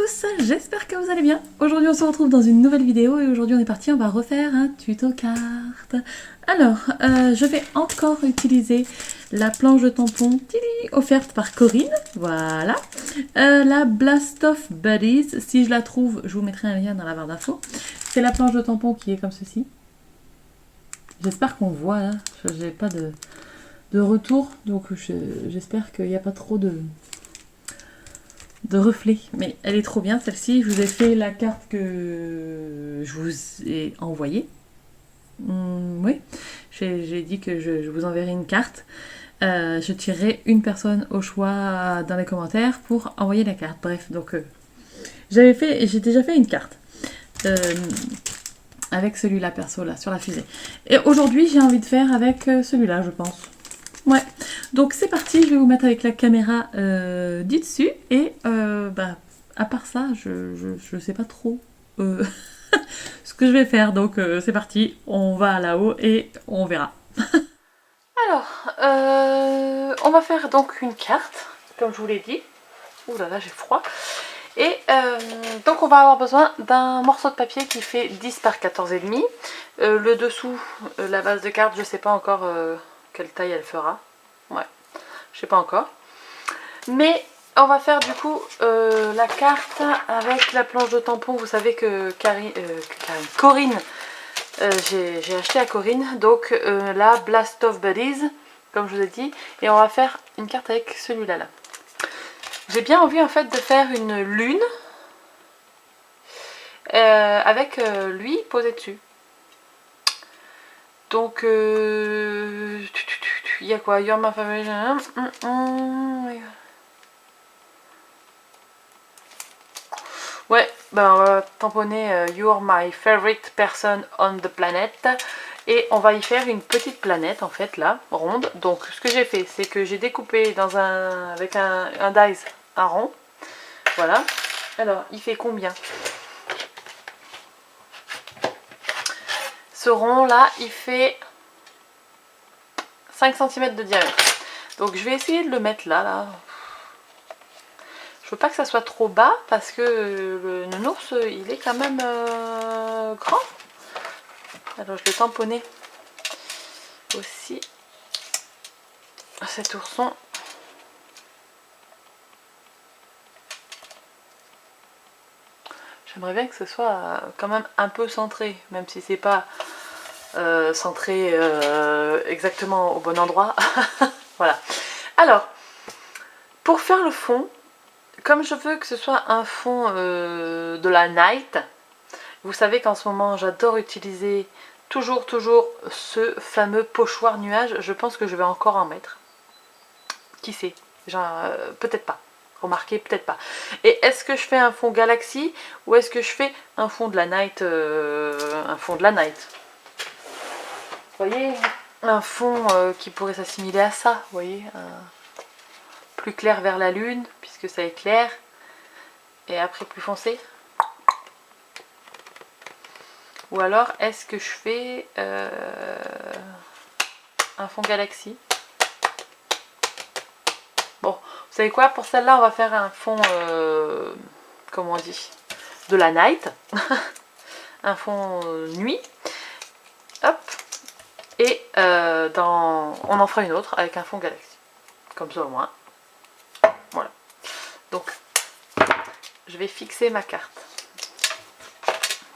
tous, j'espère que vous allez bien. Aujourd'hui on se retrouve dans une nouvelle vidéo et aujourd'hui on est parti, on va refaire un tuto carte. Alors, je vais encore utiliser la planche de tampon offerte par Corinne, voilà. La Blast of Buddies, si je la trouve, je vous mettrai un lien dans la barre d'infos. C'est la planche de tampon qui est comme ceci. J'espère qu'on voit là, j'ai pas de retour, donc j'espère qu'il n'y a pas trop de reflets, mais elle est trop bien celle-ci. Je vous ai fait la carte que je vous ai envoyée. Oui, j'ai dit que je vous enverrai une carte. Je tirerai une personne au choix dans les commentaires pour envoyer la carte. Bref, donc j'ai déjà fait une carte avec celui-là perso là sur la fusée. Et aujourd'hui j'ai envie de faire avec celui-là, je pense. Ouais, donc c'est parti, je vais vous mettre avec la caméra du dessus et à part ça, je sais pas trop ce que je vais faire, donc c'est parti, on va là-haut et on verra. Alors, on va faire donc une carte, comme je vous l'ai dit. Ouh là là, j'ai froid. Et donc on va avoir besoin d'un morceau de papier qui fait 10 par 14,5. Le dessous, la base de carte, je sais pas encore quelle taille elle fera. Ouais, je sais pas encore. Mais on va faire du coup la carte avec la planche de tampon. Vous savez que Corinne, j'ai acheté à Corinne. Donc la Blast of Buddies, comme je vous ai dit. Et on va faire une carte avec celui-là. Là. J'ai bien envie en fait de faire une lune avec lui posé dessus. Donc il y a quoi? You're my favorite. Ouais, ben on va tamponner You're my favorite person on the planet. Et on va y faire une petite planète en fait là, ronde. Donc ce que j'ai fait, c'est que j'ai découpé avec un dice un rond. Voilà. Alors, il fait combien? Ce rond là, il fait 5 cm de diamètre. Donc je vais essayer de le mettre là. Je veux pas que ça soit trop bas parce que le nounours il est quand même grand. Alors je vais tamponner aussi cet ourson. J'aimerais bien que ce soit quand même un peu centré, même si c'est pas centré exactement au bon endroit. Voilà. Alors, pour faire le fond, comme je veux que ce soit un fond de la night, vous savez qu'en ce moment j'adore utiliser toujours ce fameux pochoir nuage. Je pense que je vais encore en mettre. Qui sait? Peut-être pas. Remarquez, peut-être pas. Et est-ce que je fais un fond galaxie ou est-ce que je fais un fond de la night Vous voyez, un fond qui pourrait s'assimiler à ça, vous voyez, plus clair vers la lune, puisque ça éclaire, et après plus foncé. Ou alors, est-ce que je fais un fond galaxie? Bon, vous savez quoi, pour celle-là, on va faire un fond, comment on dit, de la night, un fond nuit, hop, et on en fera une autre avec un fond galaxie, comme ça au moins. Voilà. Donc, je vais fixer ma carte.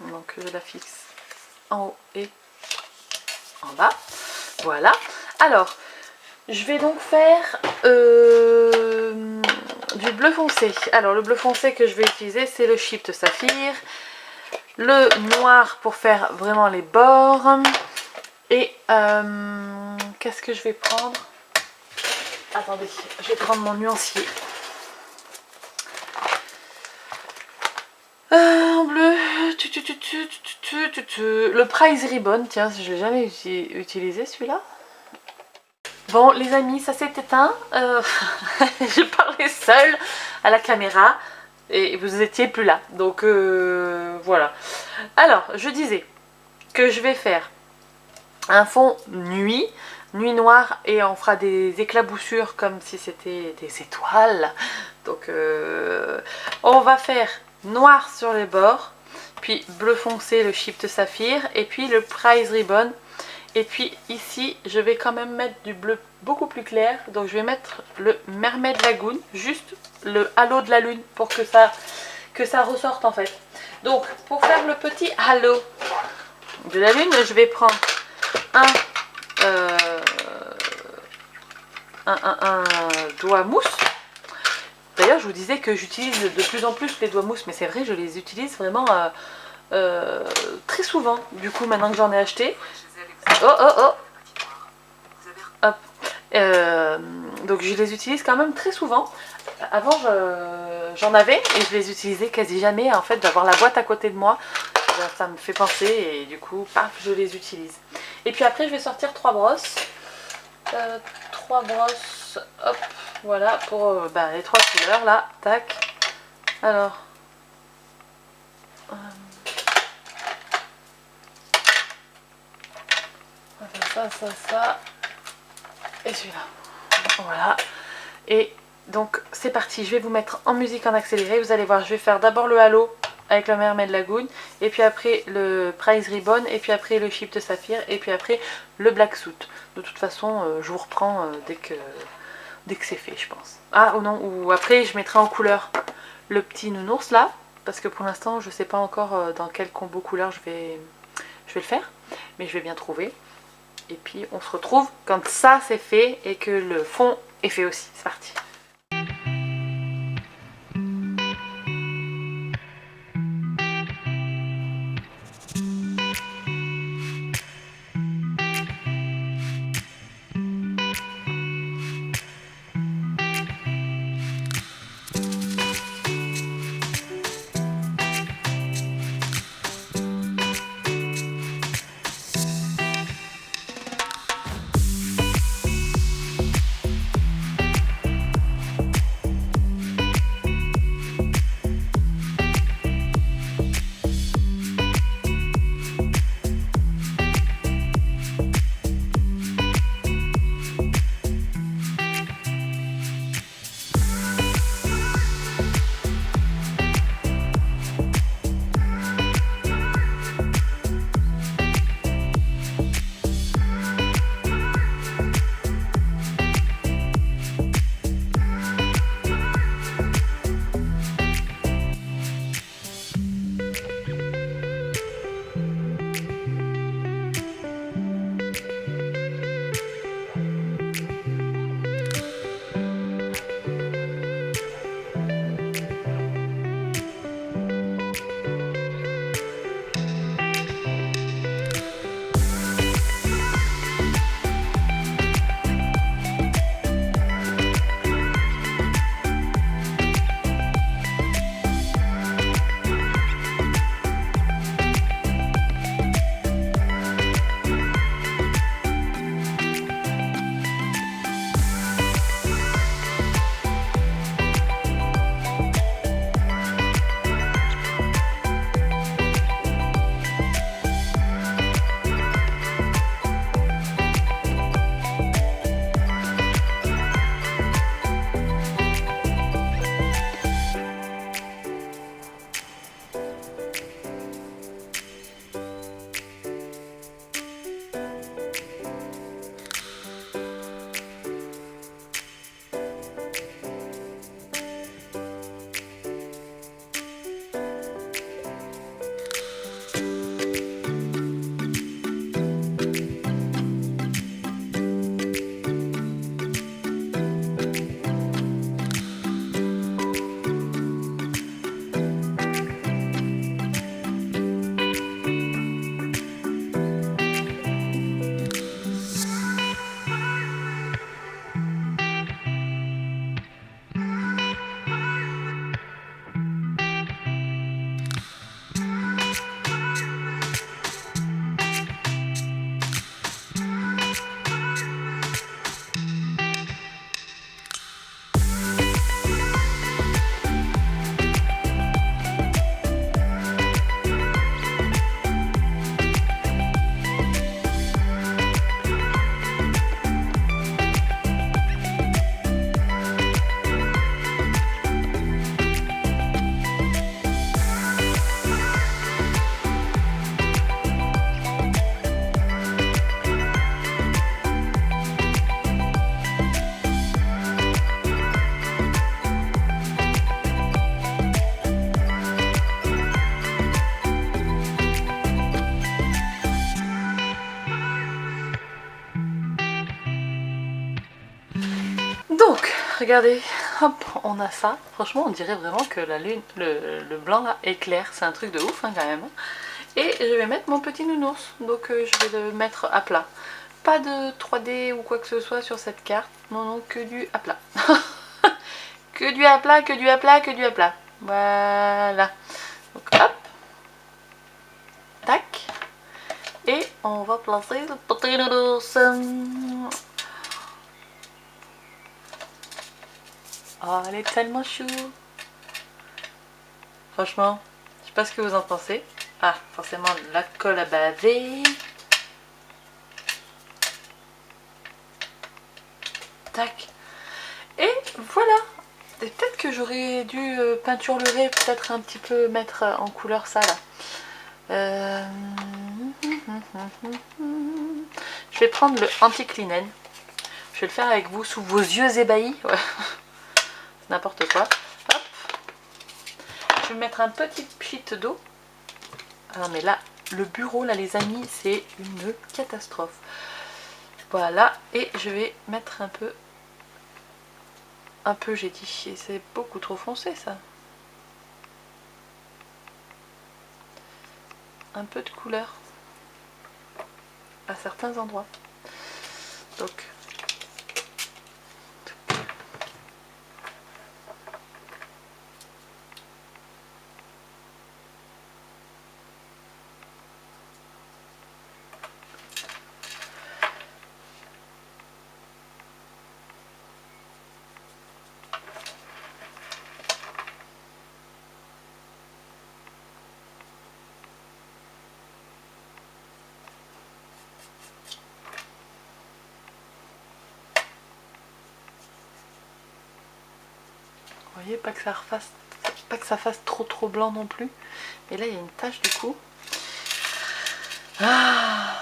Donc, je la fixe en haut et en bas. Voilà. Alors, je vais donc faire du bleu foncé. Alors, le bleu foncé que je vais utiliser, c'est le Shift Saphir. Le noir pour faire vraiment les bords. Et qu'est-ce que je vais prendre? Attendez, je vais prendre mon nuancier. En bleu, le Prize Ribbon, tiens, je ne l'ai jamais utilisé celui-là. Bon les amis, ça s'est éteint, je parlais seule à la caméra et vous étiez plus là, donc voilà. Alors, je disais que je vais faire un fond nuit noire et on fera des éclaboussures comme si c'était des étoiles. Donc on va faire noir sur les bords, puis bleu foncé le Shift Saphir, et puis le Prize Ribbon. Et puis ici je vais quand même mettre du bleu beaucoup plus clair, donc je vais mettre le Mermaid Lagoon, juste le halo de la lune pour que ça ressorte en fait. Donc pour faire le petit halo de la lune, je vais prendre un doigt mousse. D'ailleurs je vous disais que j'utilise de plus en plus les doigts mousse, mais c'est vrai, je les utilise vraiment très souvent du coup maintenant que j'en ai acheté. Hop. Donc je les utilise quand même très souvent. Avant j'en avais et je les utilisais quasi jamais. En fait, d'avoir la boîte à côté de moi, ça me fait penser et du coup paf, je les utilise. Et puis après je vais sortir 3 brosses. 3 brosses, hop, voilà, pour les 3 couleurs là, tac. Alors ça et celui-là, voilà. Et donc c'est parti, je vais vous mettre en musique en accéléré. Vous allez voir, je vais faire d'abord le halo avec le Mermaid Lagoon, et puis après le Prize Ribbon, et puis après le Shift Saphir, et puis après le Black Suit. De toute façon je vous reprends dès que c'est fait, je pense. Ah ou non, ou après je mettrai en couleur le petit nounours là, parce que pour l'instant je sais pas encore dans quel combo couleur je vais le faire, mais je vais bien trouver. Et puis on se retrouve quand ça c'est fait et que le fond est fait aussi. C'est parti. Donc, regardez, hop, on a ça. Franchement, on dirait vraiment que la lune, le blanc là est clair. C'est un truc de ouf hein, quand même. Et je vais mettre mon petit nounours. Donc, je vais le mettre à plat. Pas de 3D ou quoi que ce soit sur cette carte. Non, non, que du à plat. Que du à plat, que du à plat, que du à plat. Voilà. Donc, hop. Tac. Et on va placer le petit nounours. Oh, elle est tellement chou. Franchement, je sais pas ce que vous en pensez. Ah, forcément, la colle à baver. Tac. Et voilà. Et peut-être que j'aurais dû peinturer, peut-être un petit peu mettre en couleur ça là. Je vais prendre le anti-clinen. Je vais le faire avec vous sous vos yeux ébahis. Ouais. N'importe quoi. Hop. Je vais mettre un petit pchit d'eau. Ah mais là, le bureau là les amis, c'est une catastrophe. Voilà, et je vais mettre un peu j'ai dit, et c'est beaucoup trop foncé ça. Un peu de couleur à certains endroits. Donc vous voyez, pas que ça fasse trop blanc non plus. Et là il y a une tache du coup. Ah,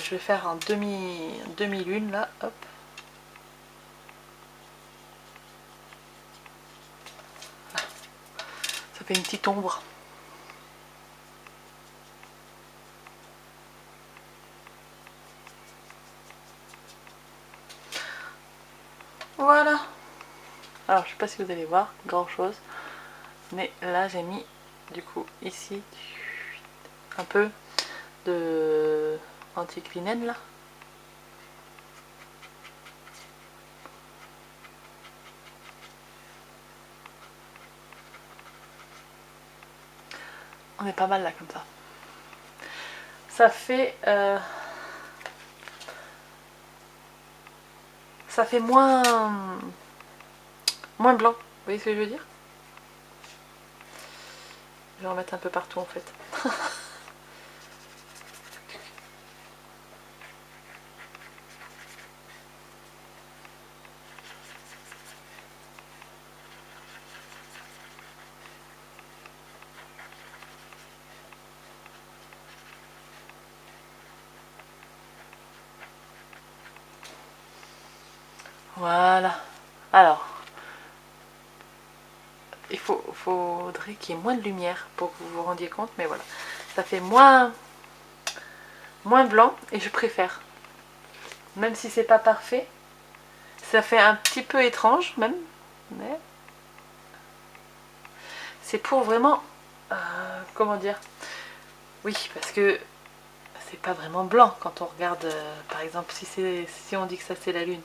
je vais faire un demi-lune là, hop. Ça fait une petite ombre. Voilà. Alors je sais pas si vous allez voir grand chose, mais là j'ai mis du coup ici un peu de anti-clinen là. On est pas mal là comme ça. Ça fait moins blanc. Vous voyez ce que je veux dire? Je vais en mettre un peu partout en fait. Voilà. Alors, il faudrait qu'il y ait moins de lumière pour que vous vous rendiez compte, mais voilà. Ça fait moins blanc et je préfère. Même si c'est pas parfait, ça fait un petit peu étrange même, mais c'est pour vraiment, comment dire, oui, parce que c'est pas vraiment blanc quand on regarde, par exemple, si on dit que ça c'est la lune.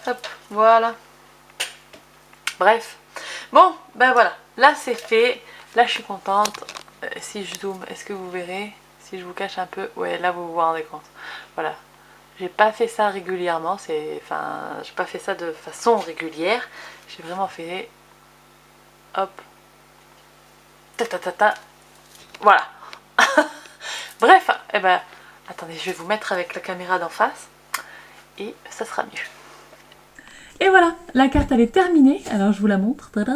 Hop, voilà. Bref. Bon, ben voilà. Là, c'est fait. Là, je suis contente. Si je zoome, est-ce que vous verrez? Si je vous cache un peu, ouais, là, vous vous rendez compte. Voilà. J'ai pas fait ça régulièrement. Enfin, j'ai pas fait ça de façon régulière. J'ai vraiment fait... Hop. Ta ta ta ta. Voilà. Bref, eh ben... Attendez, je vais vous mettre avec la caméra d'en face. Et ça sera mieux. Et voilà, la carte elle est terminée, alors je vous la montre. Tada.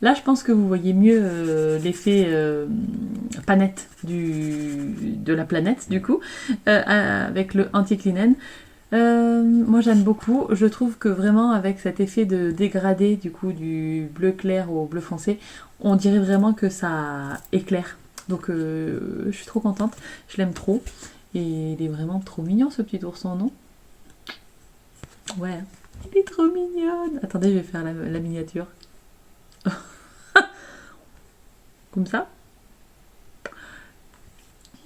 Là je pense que vous voyez mieux l'effet panette de la planète du coup, avec le anti-clinen. Moi j'aime beaucoup, je trouve que vraiment avec cet effet de dégradé du coup du bleu clair au bleu foncé, on dirait vraiment que ça éclaire. Donc je suis trop contente, je l'aime trop. Et il est vraiment trop mignon ce petit ourson, non? Ouais, il est trop mignonne. Attendez, je vais faire la miniature. Comme ça.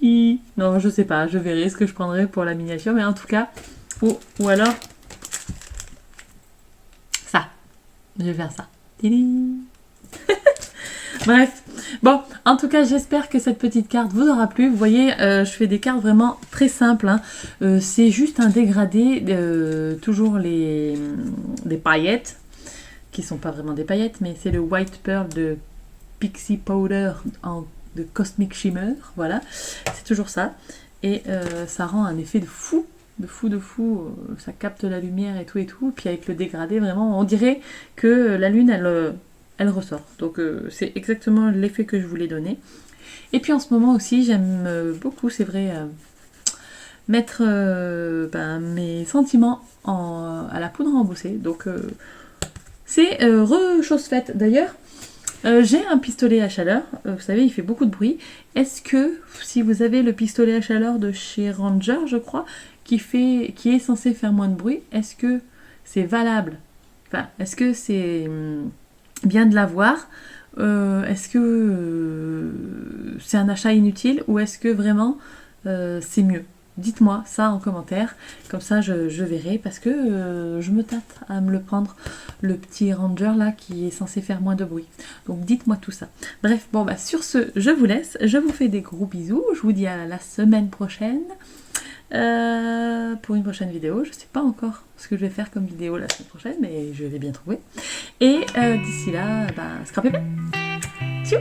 Non, je sais pas, je verrai ce que je prendrai pour la miniature, mais en tout cas, ou alors ça. Je vais faire ça. Tadam. Bref, bon, en tout cas, j'espère que cette petite carte vous aura plu. Vous voyez, je fais des cartes vraiment très simples. Hein. C'est juste un dégradé, toujours des paillettes, qui sont pas vraiment des paillettes, mais c'est le White Pearl de Pixie Powder de Cosmic Shimmer. Voilà, c'est toujours ça. Et ça rend un effet de fou. Ça capte la lumière et tout. Puis avec le dégradé, vraiment, on dirait que la lune, elle ressort. Donc c'est exactement l'effet que je voulais donner. Et puis en ce moment aussi, j'aime beaucoup, c'est vrai, mettre mes sentiments à la poudre embossée. Donc c'est chose faite. D'ailleurs, j'ai un pistolet à chaleur. Vous savez, il fait beaucoup de bruit. Est-ce que, si vous avez le pistolet à chaleur de chez Ranger, je crois, qui est censé faire moins de bruit, est-ce que c'est valable? Enfin, est-ce que c'est bien de l'avoir? Est-ce que c'est un achat inutile ou est-ce que vraiment c'est mieux? Dites-moi ça en commentaire, comme ça je verrai, parce que je me tâte à me le prendre, le petit Ranger là qui est censé faire moins de bruit. Donc dites-moi tout ça. Bref, bon bah sur ce, je vous laisse, je vous fais des gros bisous, je vous dis à la semaine prochaine. Pour une prochaine vidéo, je sais pas encore ce que je vais faire comme vidéo la semaine prochaine, mais je vais bien trouver. Et d'ici là, scrapez pas. Tchou.